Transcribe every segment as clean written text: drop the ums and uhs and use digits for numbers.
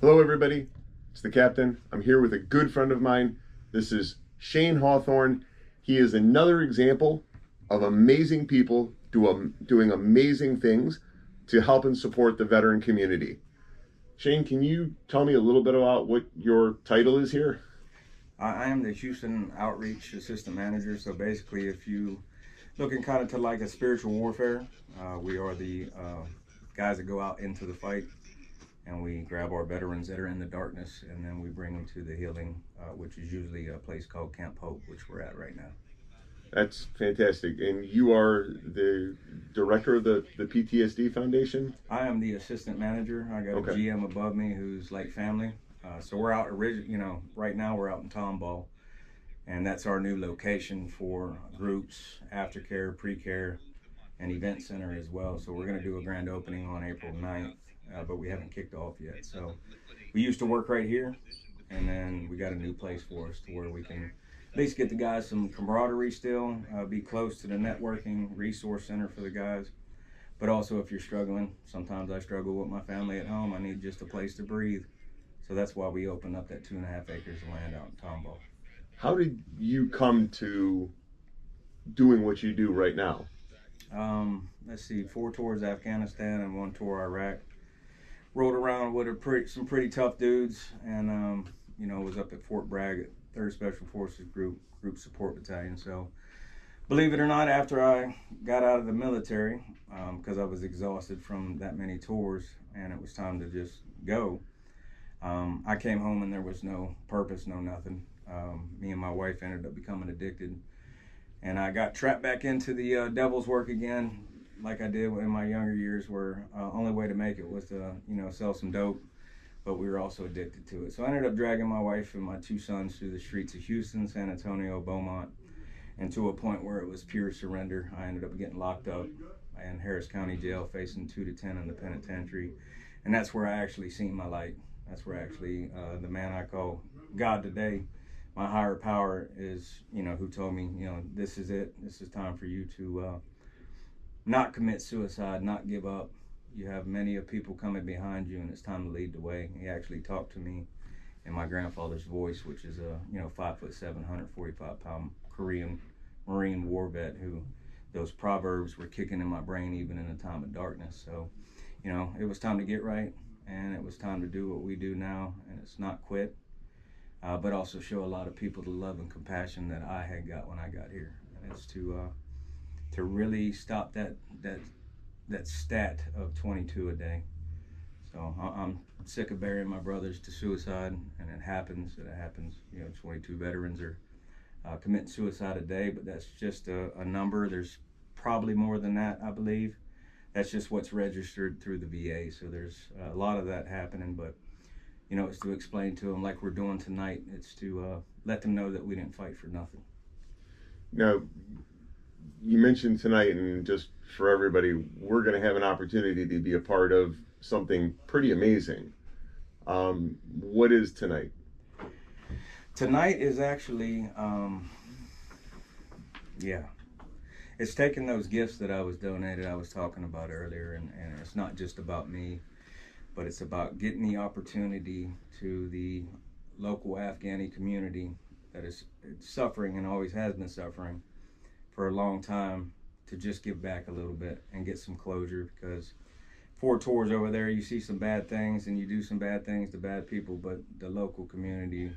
Hello, everybody. It's the captain. I'm here with a good friend of mine. This is Shane Hawthorne. He is another example of amazing people doing amazing things to help and support the veteran community. Shane, can you tell me a little bit about what your title is here? I am the Houston Outreach Assistant Manager. So basically, if you looking kind of to like a spiritual warfare, we are the guys that go out into the fight, and we grab our veterans that are in the darkness, and then we bring them to the healing, which is usually a place called Camp Hope, which we're at right now. That's fantastic. And you are the director of the PTSD Foundation? I am the assistant manager. I got a Okay. GM above me who's like family. So we're out right now we're out in Tomball, and that's our new location for groups, aftercare, pre-care, and event center as well. So we're going to do a grand opening on April 9th, but we haven't kicked off yet. So we used to work right here, and then we got a new place for us to where we can at least get the guys some camaraderie still, be close to the networking resource center for the guys. But also, if you're struggling, sometimes I struggle with my family at home. I need just a place to breathe. So that's why we opened up that 2.5 acres of land out in Tomball. How did you come to doing what you do right now? Let's see, 4 tours Afghanistan and 1 tour Iraq. Rode around with some pretty tough dudes, and was up at Fort Bragg at 3rd Special Forces Group Support Battalion. So believe it or not, after I got out of the military, because I was exhausted from that many tours and it was time to just go, I came home and there was no purpose, no nothing. Me and my wife ended up becoming addicted, and I got trapped back into the devil's work again, like I did in my younger years, where only way to make it was to sell some dope, but we were also addicted to it. So I ended up dragging my wife and my 2 sons through the streets of Houston, San Antonio, Beaumont, and to a point where it was pure surrender. I ended up getting locked up in Harris County Jail, facing 2 to 10 in the penitentiary, and that's where I actually seen my light. That's where actually the man I call God today, my higher power, is who told me, this is it. This is time for you to not commit suicide, not give up. You have many of people coming behind you, and it's time to lead the way. He actually talked to me in my grandfather's voice, which is a 5'7", 145-pound Korean Marine war vet who those proverbs were kicking in my brain even in a time of darkness. So, it was time to get right, and it was time to do what we do now, and it's not quit, but also show a lot of people the love and compassion that I had got when I got here, and it's to really stop that stat of 22 a day. So I'm sick of burying my brothers to suicide, and it happens. 22 veterans are committing suicide a day, but that's just a number. There's probably more than that, I believe. That's just what's registered through the VA. So there's a lot of that happening, but it's to explain to them, like we're doing tonight. It's to let them know that we didn't fight for nothing. Now, you mentioned tonight, and just for everybody, we're going to have an opportunity to be a part of something pretty amazing. What is tonight? Tonight is actually, yeah, it's taking those gifts that I was donated, I was talking about earlier, and it's not just about me, but it's about getting the opportunity to the local Afghani community that is suffering and always has been suffering for a long time, to just give back a little bit and get some closure. Because 4 tours over there, you see some bad things and you do some bad things to bad people, but the local community,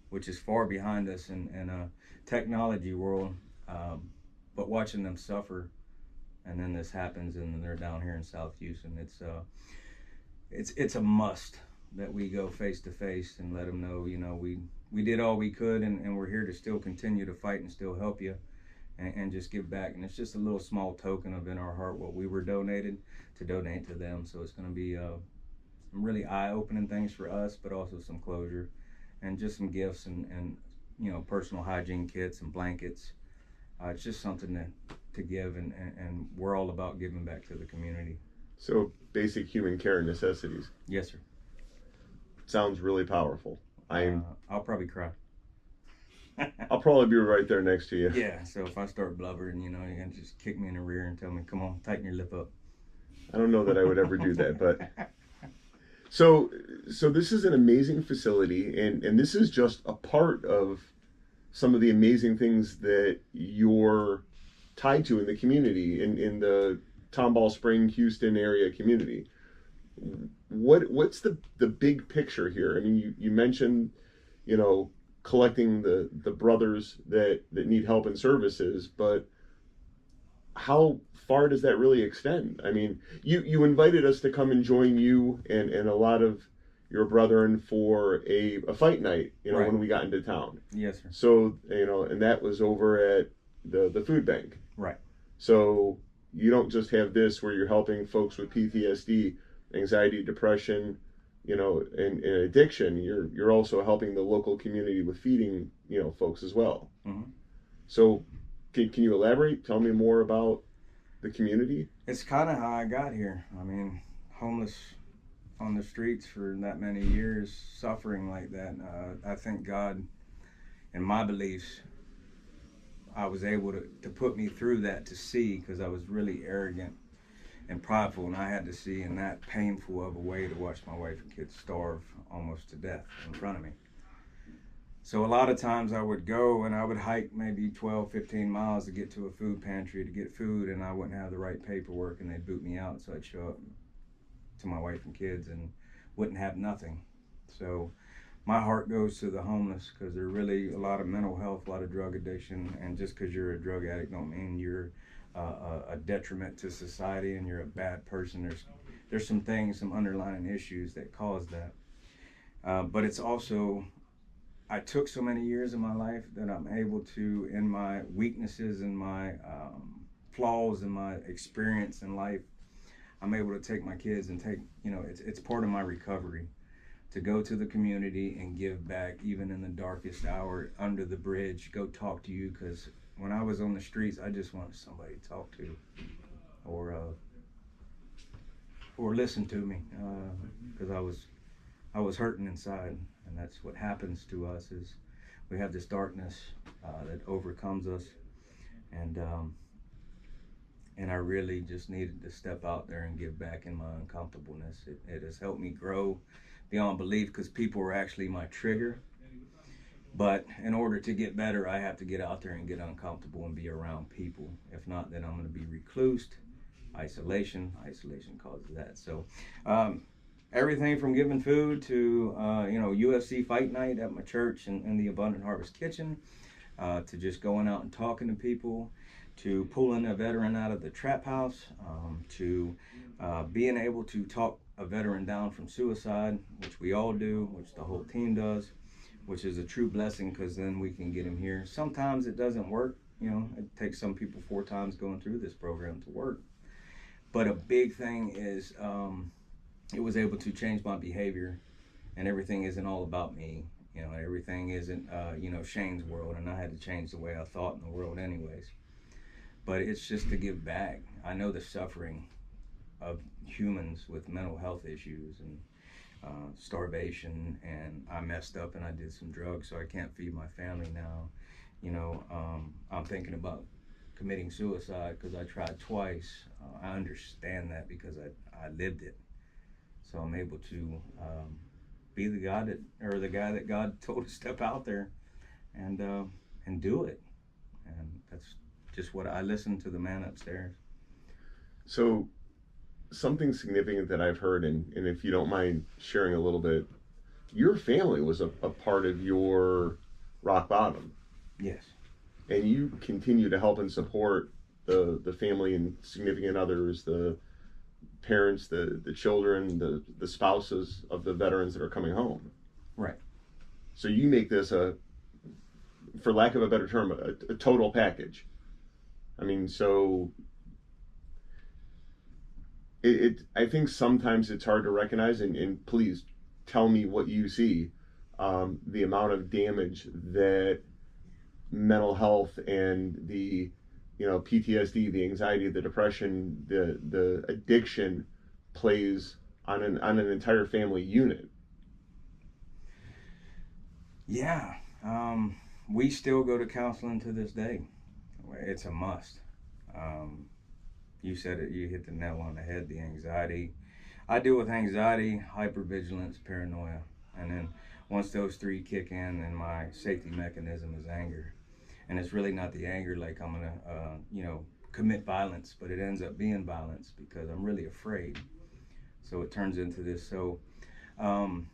which is far behind us in a technology world, but watching them suffer, and then this happens, and they're down here in South Houston. It's a must that we go face to face and let them know, we did all we could, and we're here to still continue to fight and still help you, and just give back. And it's just a little small token of in our heart what we were donated to donate to them. So it's going to be some really eye-opening things for us, but also some closure, and just some gifts and personal hygiene kits and blankets. It's just something to give, and we're all about giving back to the community. So, basic human care necessities. Yes, sir. Sounds really powerful. I'll probably cry. I'll probably be right there next to you. Yeah, so if I start blubbering, you're gonna just kick me in the rear and tell me, come on, tighten your lip up. I don't know that I would ever do that, but So, so this is an amazing facility, and this is just a part of some of the amazing things that you're tied to in the community, in the Tomball Spring, Houston area community. What's the big picture here? I mean, you mentioned, you know, collecting the brothers that need help and services, but how far does that really extend? I mean, you invited us to come and join you and a lot of your brethren for a fight night, you know, Right. when we got into town. Yes, sir. So, you know, and that was over at the food bank. Right. So you don't just have this where you're helping folks with PTSD, anxiety, depression, you know, and addiction. You're also helping the local community with feeding, you know, folks as well. Mm-hmm. So can you elaborate? Tell me more about the community. It's kind of how I got here. I mean, homeless on the streets for that many years, suffering like that. I thank God and my beliefs, I was able to put me through that to see, because I was really arrogant and prideful, and I had to see in that painful of a way to watch my wife and kids starve almost to death in front of me. So a lot of times I would go and I would hike maybe 12, 15 miles to get to a food pantry to get food, and I wouldn't have the right paperwork and they'd boot me out. So I'd show up to my wife and kids and wouldn't have nothing. So my heart goes to the homeless, because they're really a lot of mental health, a lot of drug addiction, and just because you're a drug addict don't mean you're a detriment to society and you're a bad person. There's some things, some underlying issues that cause that. But it's also, I took so many years of my life that I'm able to, in my weaknesses and my flaws and my experience in life, I'm able to take my kids and take, you know, it's part of my recovery to go to the community and give back, even in the darkest hour, under the bridge, go talk to you. Because when I was on the streets, I just wanted somebody to talk to, or listen to me, because I was hurting inside. And that's what happens to us, is we have this darkness that overcomes us, and I really just needed to step out there and give back in my uncomfortableness. It has helped me grow beyond belief, because people are actually my trigger. But in order to get better, I have to get out there and get uncomfortable and be around people. If not, then I'm going to be reclused. Isolation causes that. So everything from giving food to UFC fight night at my church in the Abundant Harvest Kitchen, to just going out and talking to people, to pulling a veteran out of the trap house, to being able to talk a veteran down from suicide, which we all do, which the whole team does, which is a true blessing, because then we can get him here. Sometimes it doesn't work. You know, it takes some people 4 times going through this program to work. But a big thing is it was able to change my behavior, and everything isn't all about me. You know, everything isn't, Shane's world, and I had to change the way I thought in the world anyways. But it's just to give back. I know the suffering of humans with mental health issues and starvation, and I messed up and I did some drugs, so I can't feed my family now. You know, I'm thinking about committing suicide because I tried twice. I understand that because I lived it. So I'm able to be the guy that God told to step out there and do it. And that's just what I listened to the man upstairs. So something significant that I've heard, and if you don't mind sharing a little bit, your family was a part of your rock bottom. Yes. And you continue to help and support the family and significant others, the parents, the children, the spouses of the veterans that are coming home. Right. So you make this for lack of a better term, a total package. I mean, so I think sometimes it's hard to recognize, and please tell me what you see, the amount of damage that mental health and the PTSD, the anxiety, the depression, the addiction plays on an entire family unit. Yeah. We still go to counseling to this day. It's a must. You said it, you hit the nail on the head, the anxiety. I deal with anxiety, hypervigilance, paranoia, and then once those three kick in, then my safety mechanism is anger. And it's really not the anger like I'm gonna, commit violence, but it ends up being violence because I'm really afraid. So it turns into this. So um,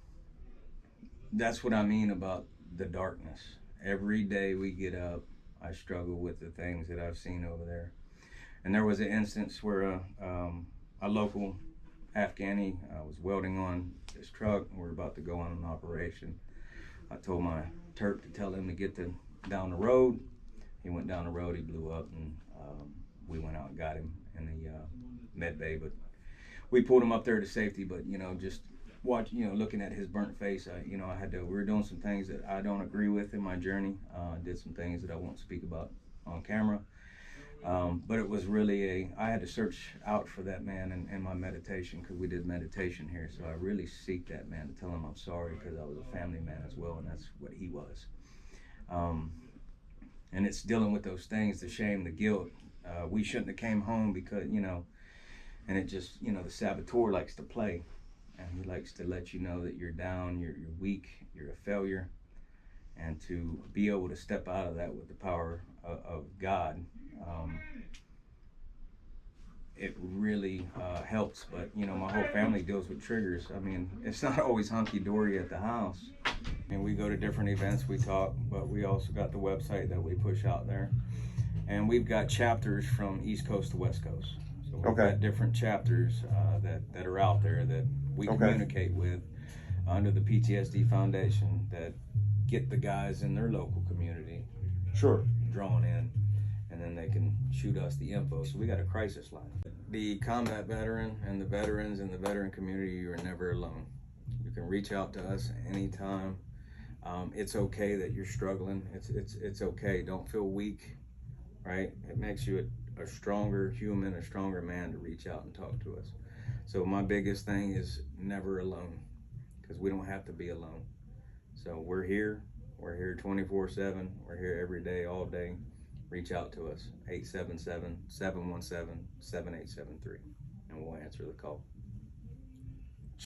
that's what I mean about the darkness. Every day we get up, I struggle with the things that I've seen over there. And there was an instance where a local Afghani was welding on his truck, and we were about to go on an operation. I told my Turk to tell him to get down the road. He went down the road, he blew up, and we went out and got him in the med bay. But we pulled him up there to safety. But just looking at his burnt face, we were doing some things that I don't agree with in my journey. Did some things that I won't speak about on camera. But it was really I had to search out for that man in my meditation, because we did meditation here. So I really seek that man to tell him I'm sorry, because I was a family man as well, and that's what he was. And it's dealing with those things, the shame, the guilt. We shouldn't have came home because, and it just, the saboteur likes to play, and he likes to let you know that you're down, you're weak, you're a failure. And to be able to step out of that with the power of God, it really helps. But my whole family deals with triggers. I mean, it's not always hunky-dory at the house. And we go to different events, we talk, but we also got the website that we push out there. And we've got chapters from East Coast to West Coast. So we've got different chapters that are out there that we communicate with under the PTSD Foundation, that get the guys in their local community drawn in, and then they can shoot us the info. So we got a crisis line. The combat veteran and the veterans in the veteran community, you are never alone. You can reach out to us anytime. It's okay that you're struggling. It's okay. Don't feel weak, right? It makes you a stronger human, a stronger man to reach out and talk to us. So my biggest thing is never alone, because we don't have to be alone. So we're here 24/7. We're here every day, all day. Reach out to us, 877-717-7873, and we'll answer the call.